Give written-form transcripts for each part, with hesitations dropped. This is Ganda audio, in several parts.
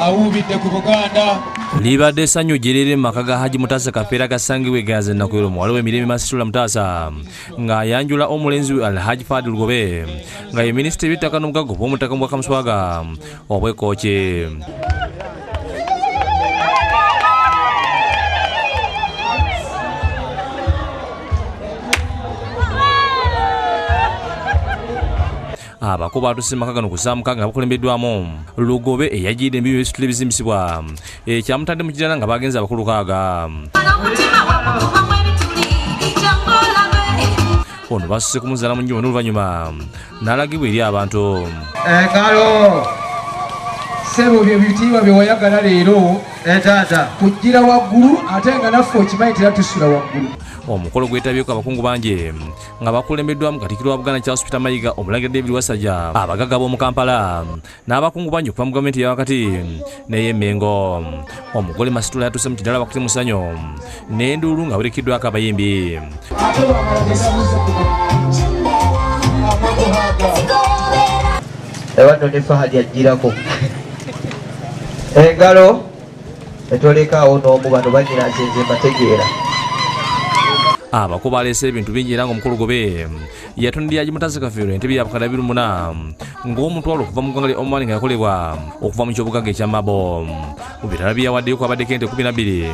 awuubidde ku Buganda. Libadde essanyu gyereere mu maka ga Haji Mutasa Kafeera gasangibwa egaze Nakwero muwala w'emirembe Masitula Mutasa ng'ayanjula omulenzi we Alhaji Fadil Lugobe nga ye minisita w'ettaka n'obugaga bw'omutaka mu Bwakamuswaga obw'Ekkooki. Abako baatuse maka gano kusaamuka nga bakulembeddwamu Lugobe eyajiridde embibi ebisitule ebizimbisibwa ekyamutadde mu kirala nga bagenze abakulu kaaga. Ono basusse kumuzaala mu nnyumba n'oluvannyuma n'alagibwa eri abantu. Engalo sebo bye bitiibwa bye wayagala leero etaata kujjira waggulu ate nga naffe okimanyi teratusula waggulu. Omukolo gwetabyeko abakungu bangi nga bakulembeddwamu Katikkiro wa Buganda Charles Peter Mayiga, Omulangira David Wasajja, abagagga b'omu Kampala n'abakungu bangi okuva mu gavumenti eyawakati n'ey'Emmengo. Omugole Masitula yatuuse mu kiddala bakutte musanyo n'enduulu nga werekeddwako abayimbi. Ewadde ne Fahadi ajjirako engalo etolekaawo n'omu bano banyina nzenze mbategeera. Abako baleese ebintu bingi era ng'omukulu Gobe yatondera Haji Mutasa Kafeero entebe ya bukadde 24 ng'omutwalo okuva mu ggwanga lya Oman nga yakolebwa okuva mu ky'obugagga ekya Mabo. Mu bitala bye yawaddeyo kwabaddeko ente 12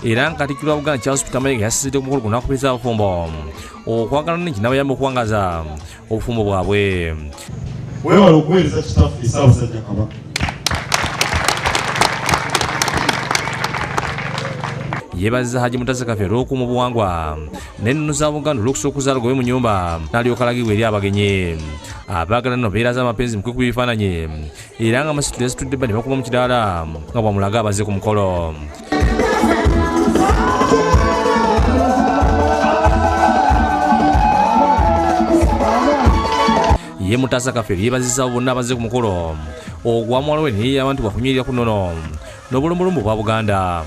era nga Katikkiro wa Buganda Charles Peter Mayiga yasisiddde omukolo guno akubiriza abafumbo okwagala n'enki n'abayamba okuwangaza obufumbo bwabwe. Weewale okuweereza kitaffe Ssaabasajja Kabaka. Yeebazizza Haji Mutasa Kafeero okuuma obuwangwa n'ennono za Buganda olw'okusobola okuzaala Lugobe mu nnyumba n'alyoka alagibwa eri abagenyi. Abaagala nno beeraza amapenzi mu kwekuba ebifaananyi era nga Masitula yazitudde bba ne bakuba mu kidaala nga bw'amulaga abaze ku mukolo. Ye Mutasa Kafeero yeebazizza bonna abaze ku mukolo ogwa muwala we ne yeeyama nti bwakunywerera ku nnono n'obulombolombo bwa Buganda.